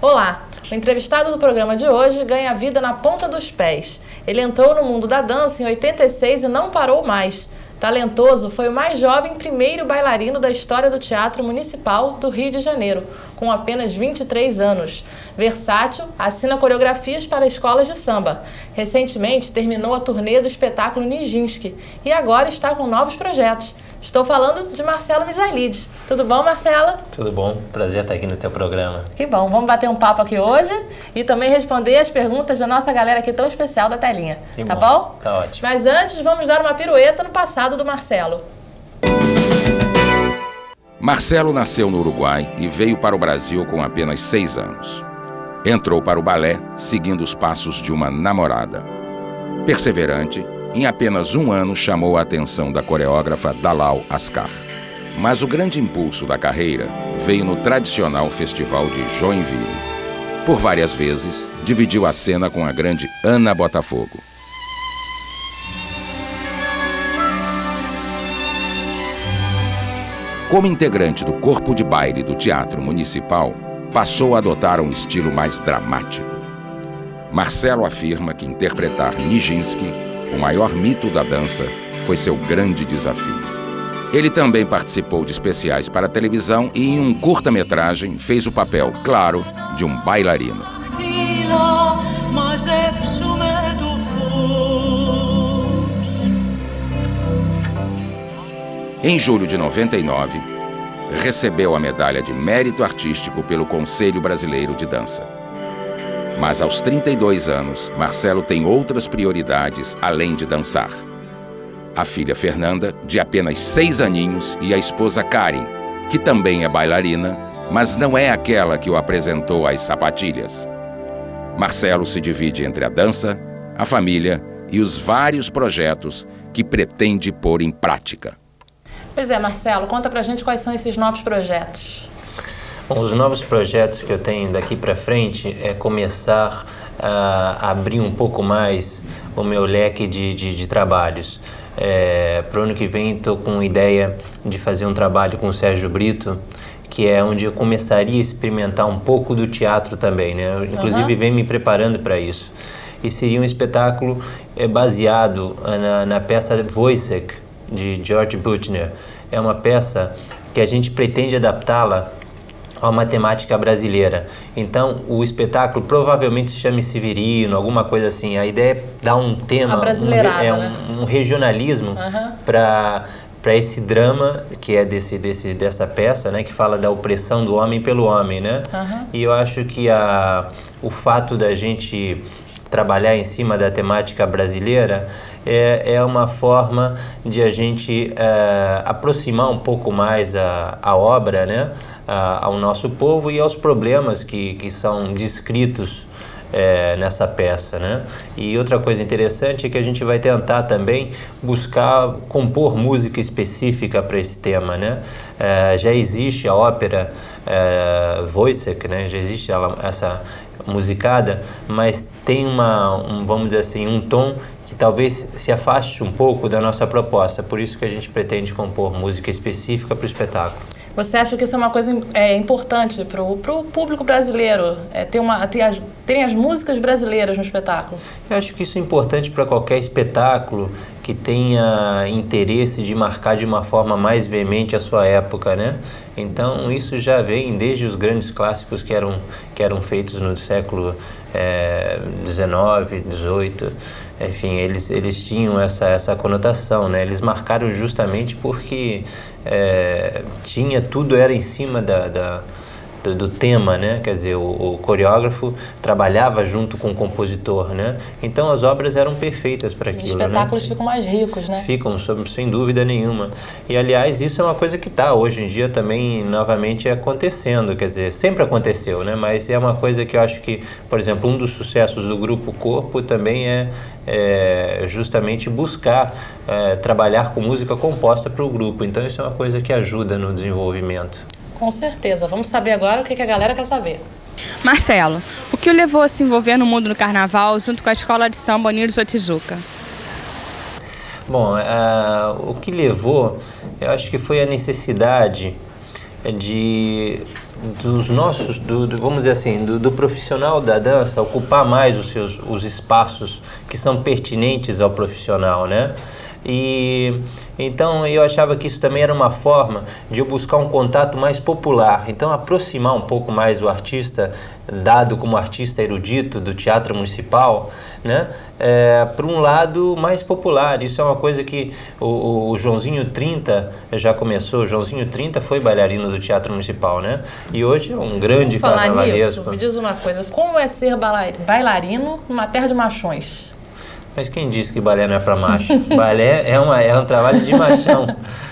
Olá! O entrevistado do programa de hoje ganha vida na ponta dos pés. Ele entrou no mundo da dança em 86 e não parou mais. Talentoso, foi o mais jovem primeiro bailarino da história do Teatro Municipal do Rio de Janeiro, com apenas 23 anos. Versátil, assina coreografias para escolas de samba. Recentemente, terminou a turnê do espetáculo Nijinsky e agora está com novos projetos. Estou falando de Marcelo Misailides. Tudo bom, Marcelo? Tudo bom. Prazer estar aqui no teu programa. Que bom. Vamos bater um papo aqui hoje e também responder as perguntas da nossa galera aqui tão especial da telinha. Tá bom? Tá ótimo. Mas antes, vamos dar uma pirueta no passado do Marcelo. Marcelo nasceu no Uruguai e veio para o Brasil com apenas 6 anos. Entrou para o balé seguindo os passos de uma namorada. Perseverante, em apenas 1 ano chamou a atenção da coreógrafa Dalal Ascar. Mas o grande impulso da carreira veio no tradicional festival de Joinville. Por várias vezes, dividiu a cena com a grande Ana Botafogo. Como integrante do corpo de baile do Teatro Municipal, passou a adotar um estilo mais dramático. Marcelo afirma que interpretar Nijinsky, o maior mito da dança, foi seu grande desafio. Ele também participou de especiais para a televisão e em um curta-metragem fez o papel, claro, de um bailarino. Em julho de 99, recebeu a medalha de mérito artístico pelo Conselho Brasileiro de Dança. Mas aos 32 anos, Marcelo tem outras prioridades além de dançar. A filha Fernanda, de apenas 6 aninhos, e a esposa Karen, que também é bailarina, mas não é aquela que o apresentou às sapatilhas. Marcelo se divide entre a dança, a família e os vários projetos que pretende pôr em prática. Pois é, Marcelo, conta pra gente quais são esses novos projetos. Bom, os novos projetos que eu tenho daqui para frente é começar a abrir um pouco mais o meu leque de trabalhos. Para o ano que vem estou com ideia de fazer um trabalho com o Sérgio Brito, que é onde eu começaria a experimentar um pouco do teatro também, né? Eu, inclusive, venho me preparando para isso. E seria um espetáculo baseado na peça Wojciech, de George Büchner. É uma peça que a gente pretende adaptá-la a uma temática brasileira. Então, o espetáculo provavelmente se chame Severino, alguma coisa assim. A ideia é dar um tema, um regionalismo para esse drama que é dessa peça, né, que fala da opressão do homem pelo homem, né? E eu acho que o fato da gente trabalhar em cima da temática brasileira é uma forma de a gente aproximar um pouco mais a obra, né, ao nosso povo e aos problemas que são descritos nessa peça, né? E outra coisa interessante é que a gente vai tentar também buscar compor música específica para esse tema, né? Já existe a ópera Wojciech, né? Já existe essa musicada, mas tem vamos dizer assim, um tom que talvez se afaste um pouco da nossa proposta. Por isso que a gente pretende compor música específica para o espetáculo. Você acha que isso é uma coisa importante para o público brasileiro, terem as músicas brasileiras no espetáculo? Eu acho que isso é importante para qualquer espetáculo que tenha interesse de marcar de uma forma mais veemente a sua época, né? Então isso já vem desde os grandes clássicos que eram feitos no século XIX, XVIII. Enfim, eles tinham essa conotação, né? Eles marcaram justamente porque tudo era em cima do tema, né? Quer dizer, o coreógrafo trabalhava junto com o compositor, né? Então as obras eram perfeitas para aquilo. Os espetáculos, né, ficam mais ricos, né? Ficam, sem dúvida nenhuma. E aliás, isso é uma coisa que está hoje em dia também novamente acontecendo, quer dizer, sempre aconteceu, né? Mas é uma coisa que eu acho que, por exemplo, um dos sucessos do Grupo Corpo também é justamente buscar trabalhar com música composta para o grupo. Então isso é uma coisa que ajuda no desenvolvimento. Com certeza. Vamos saber agora o que a galera quer saber. Marcelo, o que o levou a se envolver no mundo do carnaval junto com a escola de samba Unidos da Tijuca? Bom, o que levou, eu acho que foi a necessidade de dos nossos, vamos dizer assim, do profissional da dança ocupar mais os espaços que são pertinentes ao profissional, né? E então eu achava que isso também era uma forma de eu buscar um contato mais popular, então aproximar um pouco mais o artista, dado como artista erudito do Teatro Municipal, né, para um lado mais popular. Isso é uma coisa que o Joãozinho 30 já começou. O Joãozinho 30 foi bailarino do Teatro Municipal, né? E hoje é um grande carnavalesco. Nisso, me diz uma coisa, como é ser bailarino numa terra de machões? Mas quem disse que balé não é para macho? Balé é um trabalho de machão.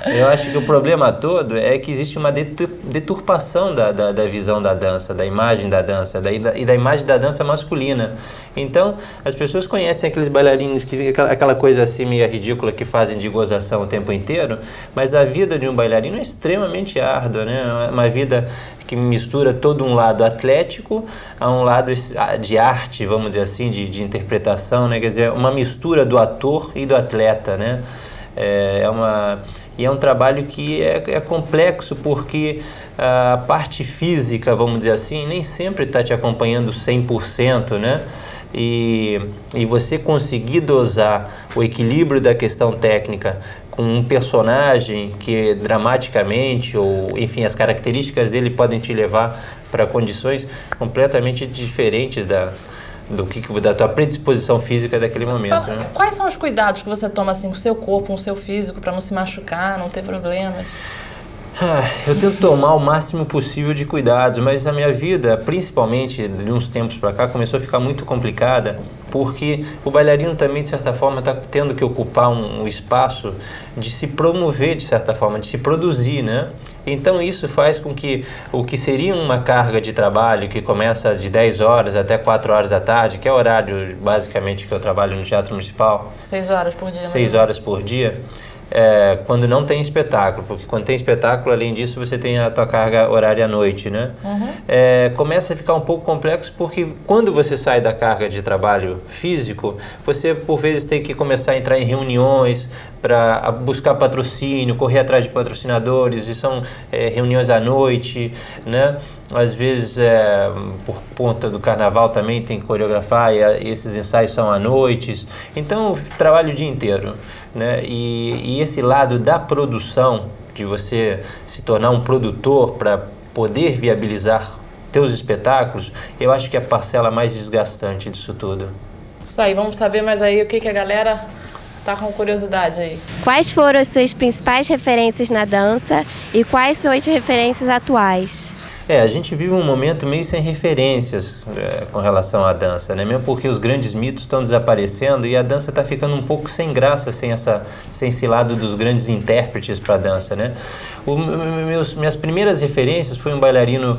Eu acho que o problema todo é que existe uma deturpação da visão da dança, da imagem da dança e da imagem da dança masculina. Então, as pessoas conhecem aqueles bailarinos, aquela coisa assim meio ridícula que fazem de gozação o tempo inteiro, mas a vida de um bailarino é extremamente árdua, né? Uma vida que mistura todo um lado atlético a um lado de arte, vamos dizer assim, de interpretação, né? Quer dizer, uma mistura do ator e do atleta, né? E é um trabalho que é complexo porque a parte física, vamos dizer assim, nem sempre está te acompanhando 100%, né? E você conseguir dosar o equilíbrio da questão técnica com um personagem que dramaticamente, ou enfim, as características dele podem te levar para condições completamente diferentes da tua predisposição física daquele momento. Né? Quais são os cuidados que você toma assim, com o seu corpo, com o seu físico, para não se machucar, não ter problemas? Eu tento tomar o máximo possível de cuidados, mas a minha vida, principalmente de uns tempos para cá, começou a ficar muito complicada, porque o bailarino também, de certa forma, está tendo que ocupar um espaço de se promover, de certa forma, de se produzir, né? Então isso faz com que o que seria uma carga de trabalho que começa de 10 horas até 4 horas da tarde, que é o horário basicamente que eu trabalho no Teatro Municipal. 6 horas por dia. 6 horas por dia. Quando não tem espetáculo, porque quando tem espetáculo, além disso, você tem a tua carga horária à noite, né? Uhum. Começa a ficar um pouco complexo porque quando você sai da carga de trabalho físico, você por vezes tem que começar a entrar em reuniões para buscar patrocínio, correr atrás de patrocinadores, e são reuniões à noite, né? Às vezes, por conta do carnaval também tem que coreografar e esses ensaios são à noite. Então, eu trabalho o dia inteiro, né? E esse lado da produção, de você se tornar um produtor para poder viabilizar teus espetáculos, eu acho que é a parcela mais desgastante disso tudo. Isso aí, vamos saber mais aí o que a galera tá com curiosidade aí. Quais foram as suas principais referências na dança e quais são as referências atuais? A gente vive um momento meio sem referências com relação à dança, né? Mesmo porque os grandes mitos estão desaparecendo e a dança está ficando um pouco sem graça, sem esse lado dos grandes intérpretes para a dança, né? Minhas primeiras referências foi um bailarino,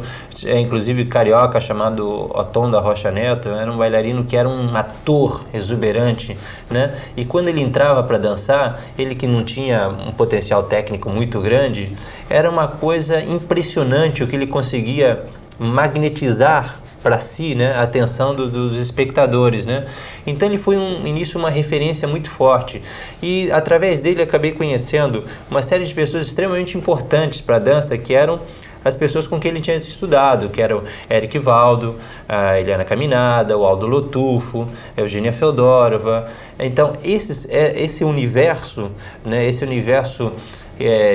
inclusive carioca, chamado Otom da Rocha Neto. Era um bailarino que era um ator exuberante, né? E quando ele entrava para dançar, ele que não tinha um potencial técnico muito grande, era uma coisa impressionante o que ele conseguia magnetizar para si, né, a atenção dos espectadores, né? Então ele foi início uma referência muito forte e através dele acabei conhecendo uma série de pessoas extremamente importantes para a dança, que eram as pessoas com quem ele tinha estudado, que eram Eric Valdo, a Eliana Caminada, o Aldo Lotufo, a Eugênia Feodorova. Então esse universo, né, esse universo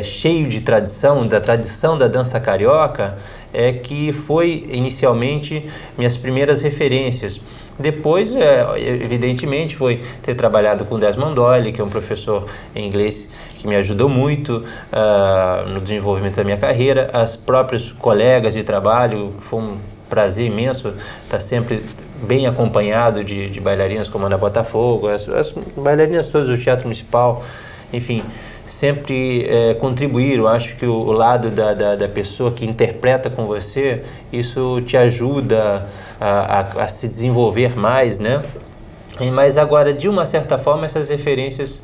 cheio de tradição, da tradição da dança carioca, que foi inicialmente minhas primeiras referências. Depois, evidentemente, foi ter trabalhado com Desmond Doyle, que é um professor em inglês que me ajudou muito no desenvolvimento da minha carreira. As próprios colegas de trabalho, foi um prazer imenso estar sempre bem acompanhado de bailarinas como Ana Botafogo, as bailarinas todas do Teatro Municipal, enfim, sempre contribuíram. Acho que o lado da pessoa que interpreta com você, isso te ajuda a se desenvolver mais, né? Mas agora, de uma certa forma, essas referências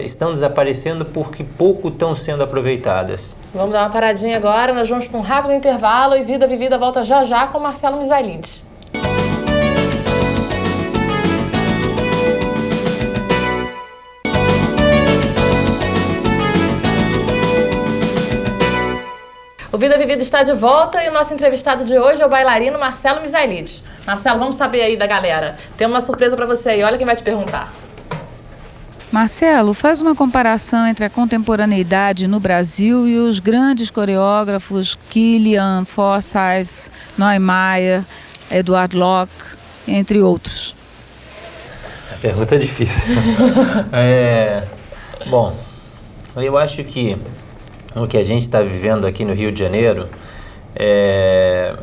estão desaparecendo porque pouco estão sendo aproveitadas. Vamos dar uma paradinha agora, nós vamos para um rápido intervalo e Vida Vivida volta já já com Marcelo Mizalides. O Vida Vivida está de volta e o nosso entrevistado de hoje é o bailarino Marcelo Misaelides. Marcelo, vamos saber aí da galera. Tem uma surpresa para você aí, olha quem vai te perguntar. Marcelo, faz uma comparação entre a contemporaneidade no Brasil e os grandes coreógrafos Kilian, Forsyth, Neumeier, Edward Locke, entre outros. A pergunta é difícil. Bom, eu acho que o que a gente está vivendo aqui no Rio de Janeiro é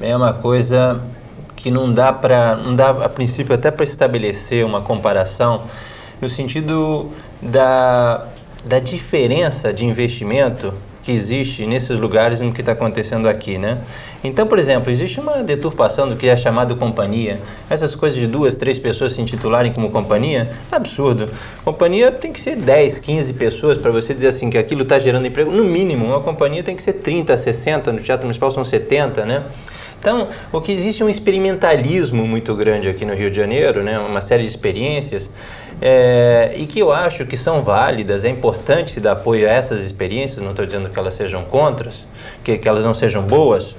uma coisa que não dá a princípio até para estabelecer uma comparação no sentido da diferença de investimento que existe nesses lugares no que está acontecendo aqui, né? Então, por exemplo, existe uma deturpação do que é chamado companhia. Essas coisas de 2, 3 pessoas se intitularem como companhia, é absurdo. Companhia tem que ser 10, 15 pessoas para você dizer assim que aquilo está gerando emprego. No mínimo, uma companhia tem que ser 30, 60, no Teatro Municipal são 70, né? Então, o que existe é um experimentalismo muito grande aqui no Rio de Janeiro, né? Uma série de experiências, e que eu acho que são válidas. É importante se dar apoio a essas experiências, não estou dizendo que elas sejam contras, que elas não sejam boas,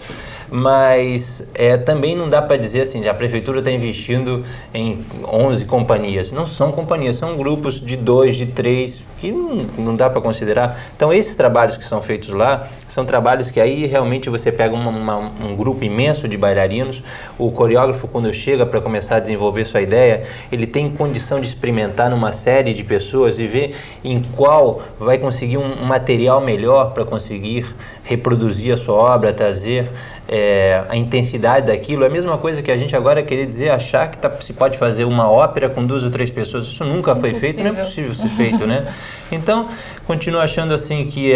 mas também não dá para dizer assim, a prefeitura está investindo em 11 companhias. Não são companhias, são grupos de 2, de 3, que não dá para considerar. Então, esses trabalhos que são feitos lá, são trabalhos que aí realmente você pega um grupo imenso de bailarinos. O coreógrafo, quando chega para começar a desenvolver sua ideia, ele tem condição de experimentar numa série de pessoas e ver em qual vai conseguir um material melhor para conseguir reproduzir a sua obra, trazer a intensidade daquilo. É a mesma coisa que a gente agora querer dizer, achar que se pode fazer uma ópera com 2 ou 3 pessoas. Isso nunca foi feito, não é possível ser feito, né? Então, continuo achando assim que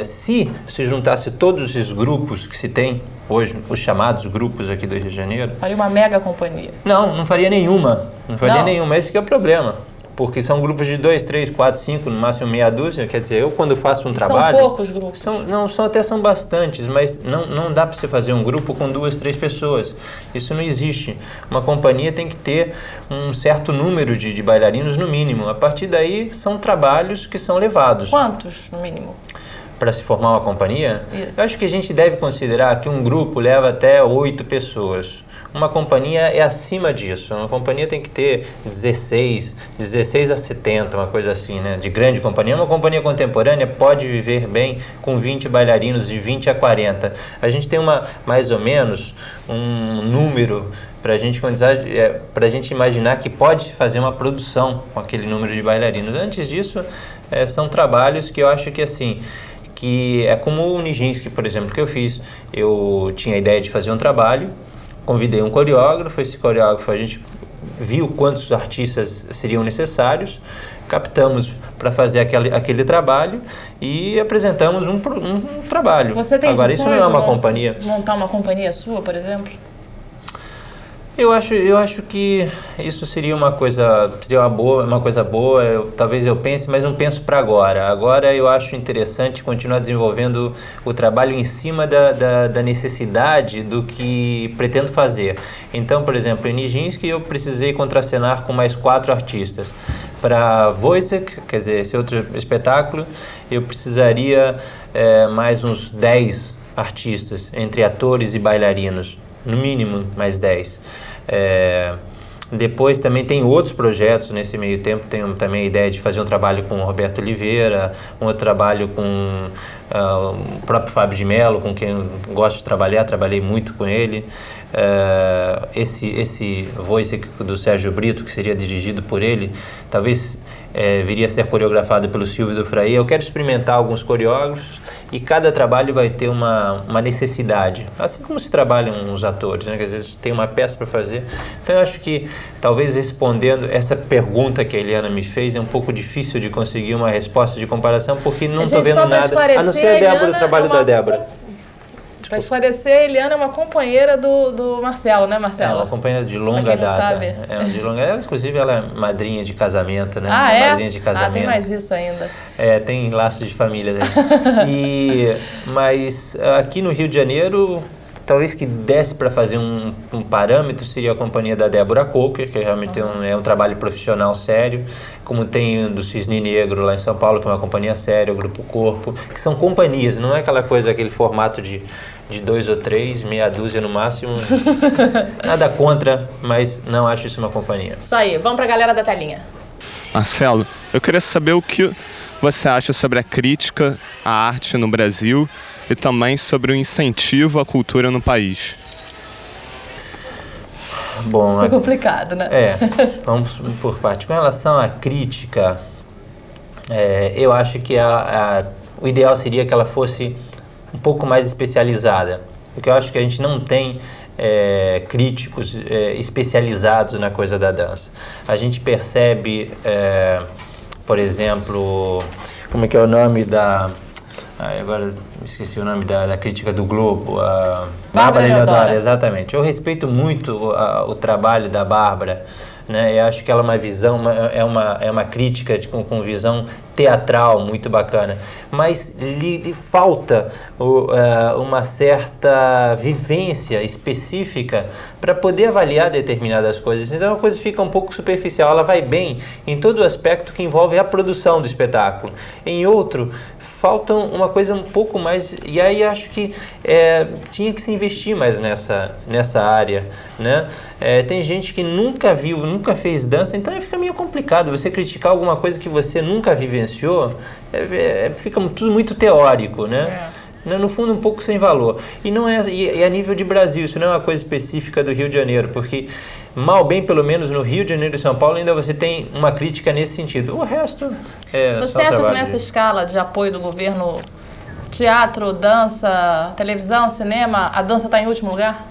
se juntasse todos esses grupos que se tem hoje, os chamados grupos aqui do Rio de Janeiro... Faria uma mega companhia. Não faria nenhuma. Não faria nenhuma. Esse que é o problema. Porque são grupos de 2, 3, 4, 5, no máximo meia dúzia. Quer dizer, eu quando faço um trabalho... São poucos grupos. São bastantes, mas não dá para você fazer um grupo com 2, 3 pessoas. Isso não existe. Uma companhia tem que ter um certo número de bailarinos no mínimo. A partir daí, são trabalhos que são levados. Quantos, no mínimo? Para se formar uma companhia? Isso. Eu acho que a gente deve considerar que um grupo leva até 8 pessoas. Uma companhia é acima disso. Uma companhia tem que ter 16 a 70, uma coisa assim, né? De grande companhia. Uma companhia contemporânea pode viver bem com 20 bailarinos, de 20 a 40. A gente tem mais ou menos um número para a gente imaginar que pode fazer uma produção com aquele número de bailarinos. Antes disso, são trabalhos que eu acho que assim... que é como o Nijinsky, por exemplo, que eu fiz. Eu tinha a ideia de fazer um trabalho, convidei um coreógrafo, esse coreógrafo a gente viu quantos artistas seriam necessários, captamos para fazer aquele trabalho e apresentamos um trabalho. Você tem Agora, esse isso não é uma companhia. Montar uma companhia sua, por exemplo? Eu acho que isso seria uma coisa boa, talvez eu pense, mas não penso para agora. Agora eu acho interessante continuar desenvolvendo o trabalho em cima da necessidade do que pretendo fazer. Então, por exemplo, em Nijinsky eu precisei contracenar com mais 4 artistas. Para Wojciech, quer dizer, esse outro espetáculo, eu precisaria mais uns 10 artistas, entre atores e bailarinos, no mínimo mais 10. Depois também tem outros projetos nesse meio tempo. Tenho também a ideia de fazer um trabalho com o Roberto Oliveira, um outro trabalho com o próprio Fábio de Mello, com quem eu gosto de trabalhar, trabalhei muito com ele. Esse Voice do Sérgio Brito, que seria dirigido por ele, talvez viria a ser coreografado pelo Silvio do Fraia. Eu quero experimentar alguns coreógrafos e cada trabalho vai ter uma necessidade, assim como se trabalham os atores, né? Quer dizer, tem uma peça para fazer. Então eu acho que talvez respondendo essa pergunta que a Eliana me fez, é um pouco difícil de conseguir uma resposta de comparação, porque não estou vendo nada, a não ser o trabalho da Débora. Para esclarecer, a Eliana é uma companheira do Marcelo, né, Marcelo? É uma companheira de longa data. Sabe. Inclusive, ela é madrinha de casamento, né? Ah, é? Madrinha de casamento. Tem mais isso ainda. Tem laços de família. Mas aqui no Rio de Janeiro, Talvez que desse para fazer um parâmetro seria a companhia da Débora Coker, que realmente é um trabalho profissional sério, como tem do Cisne Negro lá em São Paulo, que é uma companhia séria, o Grupo Corpo, que são companhias, não é aquela coisa, aquele formato de 2 ou 3, meia dúzia no máximo. Nada contra, mas não acho isso uma companhia. Isso aí, vamos para a galera da telinha. Marcelo, eu queria saber o que você acha sobre a crítica à arte no Brasil e também sobre o incentivo à cultura no país. Bom, isso é complicado, né? Vamos por parte. Com relação à crítica, eu acho que o ideal seria que ela fosse um pouco mais especializada, porque eu acho que a gente não tem críticos especializados na coisa da dança. A gente percebe, por exemplo, como é que é o nome agora esqueci o nome da crítica do Globo, a Bárbara Eleodoro, exatamente. Eu respeito muito o trabalho da Bárbara, né? Eu acho que ela é uma visão, é uma crítica com visão teatral muito bacana, mas lhe falta uma certa vivência específica para poder avaliar determinadas coisas. Então a coisa fica um pouco superficial, ela vai bem em todo o aspecto que envolve a produção do espetáculo. Em outro, falta uma coisa um pouco mais, e aí acho que tinha que se investir mais nessa área, né? Tem gente que nunca viu, nunca fez dança, então fica meio complicado você criticar alguma coisa que você nunca vivenciou, fica tudo muito teórico, né? No fundo, um pouco sem valor. E não e a nível de Brasil, isso não é uma coisa específica do Rio de Janeiro, porque mal bem, pelo menos no Rio de Janeiro e São Paulo, ainda você tem uma crítica nesse sentido. O resto Você acha que nessa escala de apoio do governo, teatro, dança, televisão, cinema, a dança está em último lugar?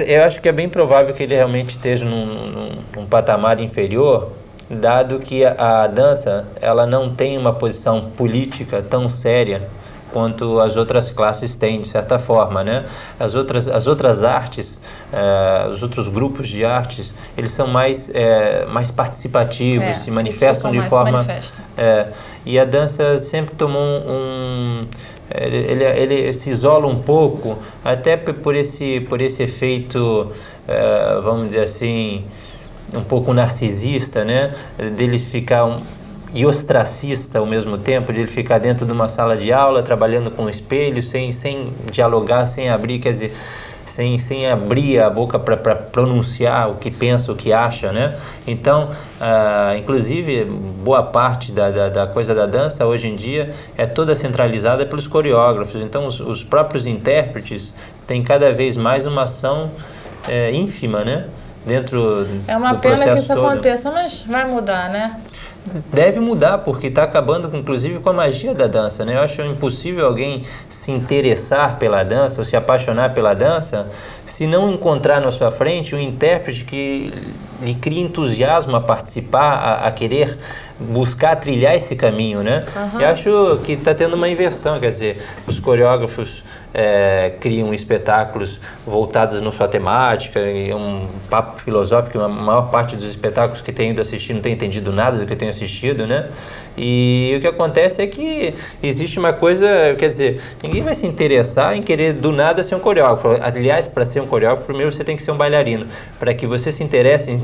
Eu acho que é bem provável que ele realmente esteja num patamar inferior, dado que a dança ela não tem uma posição política tão séria quanto as outras classes têm, de certa forma, né? As outras artes, os outros grupos de artes, eles são mais participativos, se manifestam de forma... e a dança sempre tomou ele se isola um pouco, até por esse efeito, vamos dizer assim, um pouco narcisista, né? Dele ficar e ostracista ao mesmo tempo, de ele ficar dentro de uma sala de aula, trabalhando com o espelho, sem dialogar, sem abrir, quer dizer, sem abrir a boca para pronunciar o que pensa, o que acha, né? Então, inclusive, boa parte da coisa da dança, hoje em dia, é toda centralizada pelos coreógrafos. Então, os próprios intérpretes têm cada vez mais uma ação ínfima, né? Dentro é uma do pena que isso todo. aconteça, mas vai mudar, né? Deve mudar, porque está acabando, inclusive, com a magia da dança, né? Eu acho impossível alguém se interessar pela dança ou se apaixonar pela dança se não encontrar na sua frente um intérprete que lhe cria entusiasmo a participar, a querer buscar trilhar esse caminho, né? Eu acho que está tendo uma inversão, quer dizer, os coreógrafos criam espetáculos voltados na sua temática, e um papo filosófico. A maior parte dos espetáculos que tenho ido assistir não tem entendido nada do que eu tenho assistido, né? E o que acontece é que existe uma coisa, quer dizer, ninguém vai se interessar em querer do nada ser um coreógrafo. Aliás, para ser um coreógrafo, primeiro você tem que ser um bailarino. Para que você se interesse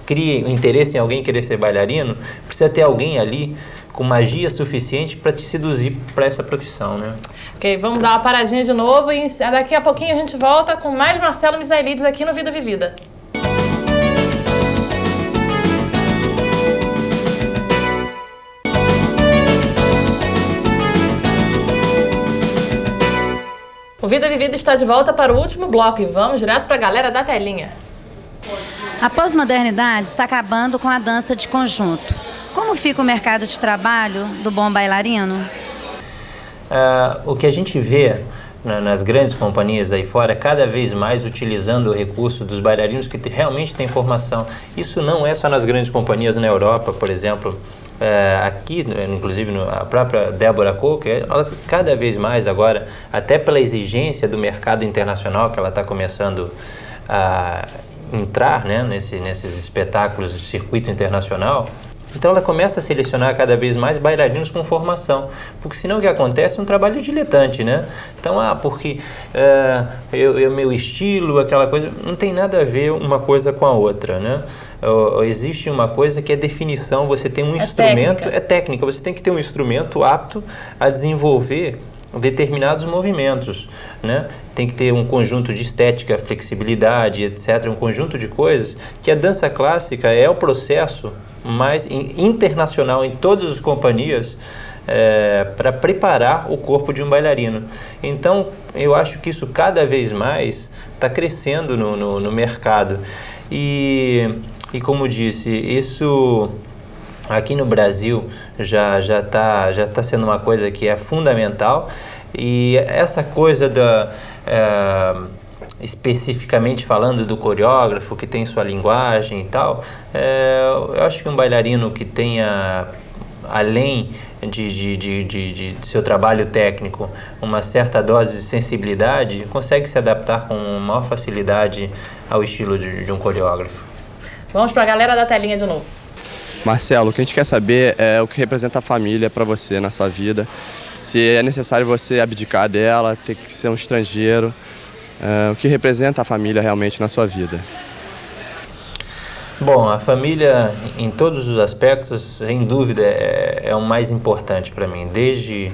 crie interesse em alguém querer ser bailarino, precisa ter alguém ali com magia suficiente para te seduzir para essa profissão, né? Ok, vamos dar uma paradinha de novo e daqui a pouquinho a gente volta com mais Marcelo Misaelides aqui no Vida Vivida. O Vida Vivida está de volta para o último bloco e vamos direto para a galera da telinha. A pós-modernidade está acabando com a dança de conjunto. Como fica o mercado de trabalho do bom bailarino? O que a gente vê nas grandes companhias aí fora, cada vez mais utilizando o recurso dos bailarinos que realmente têm formação. Isso não é só nas grandes companhias na Europa, por exemplo. Aqui, inclusive a própria Débora Coker, ela cada vez mais agora, até pela exigência do mercado internacional que ela está começando a entrar, né, nesses espetáculos do circuito internacional, Então ela começa a selecionar cada vez mais bailarinos com formação, porque senão o que acontece é um trabalho diletante, né? Então, porque meu estilo, aquela coisa, não tem nada a ver uma coisa com a outra, né? Existe uma coisa que é definição, você tem um instrumento, técnica. É técnica, você tem que ter um instrumento apto a desenvolver determinados movimentos, né? Tem que ter um conjunto de estética, flexibilidade, etc., um conjunto de coisas que a dança clássica é o processo mais internacional em todas as companhias para preparar o corpo de um bailarino. Então, eu acho que isso cada vez mais está crescendo no mercado. E como disse, isso aqui no Brasil já tá sendo uma coisa que é fundamental. E essa coisa especificamente falando do coreógrafo, que tem sua linguagem e tal, eu acho que um bailarino que tenha, além de seu trabalho técnico, uma certa dose de sensibilidade, consegue se adaptar com maior facilidade ao estilo de um coreógrafo. Vamos para a galera da telinha de novo. Marcelo, o que a gente quer saber é o que representa a família para você na sua vida. Se é necessário você abdicar dela, ter que ser um estrangeiro. O que representa a família realmente na sua vida? Bom, a família, em todos os aspectos, sem dúvida, é o mais importante para mim. Desde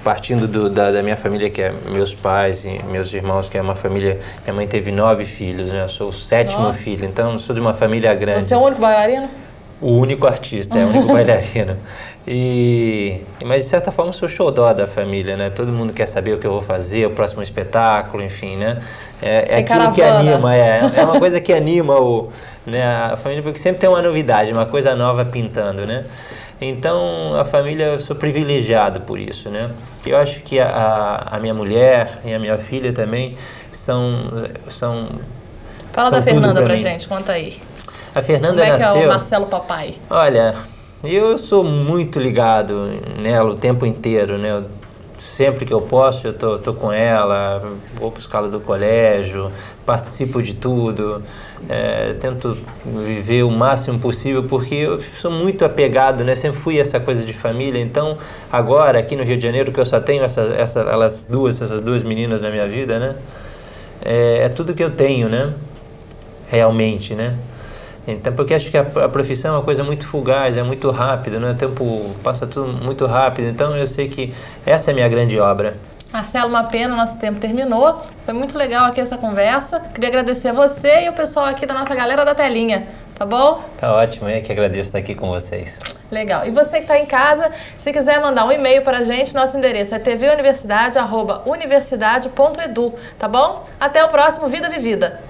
partindo da minha família, que é meus pais e meus irmãos, que é uma família... Minha mãe teve 9 filhos, né? Eu sou o 7º filho, então sou de uma família grande. Você é o único bailarino? O único artista, o único bailarino. Mas de certa forma sou xodó da família, né? Todo mundo quer saber o que eu vou fazer, o próximo espetáculo, enfim, né? É aquilo que anima, é uma coisa que anima a família, porque sempre tem uma novidade, uma coisa nova pintando, né? Então, a família, eu sou privilegiado por isso, né? Eu acho que a minha mulher e a minha filha também são Fala da Fernanda pra gente, conta aí. A Fernanda nasceu... Como é que é o Marcelo Papai? Olha, eu sou muito ligado nela o tempo inteiro, né? Sempre que eu posso, eu tô com ela, vou buscá-la do colégio, participo de tudo, tento viver o máximo possível, porque eu sou muito apegado, né? Sempre fui essa coisa de família. Então, agora, aqui no Rio de Janeiro, que eu só tenho essas duas meninas na minha vida, né? É tudo que eu tenho, né? Realmente, né? Então, porque acho que a profissão é uma coisa muito fugaz, é muito rápida, né? O tempo passa tudo muito rápido, então eu sei que essa é a minha grande obra. Marcelo, uma pena, nosso tempo terminou. Foi muito legal aqui essa conversa. Queria agradecer a você e o pessoal aqui da nossa galera da telinha, tá bom? Tá ótimo, eu que agradeço estar aqui com vocês. Legal. E você que está em casa, se quiser mandar um e-mail para a gente, nosso endereço é tvuniversidade@universidade.edu, tá bom? Até o próximo Vida Vivida.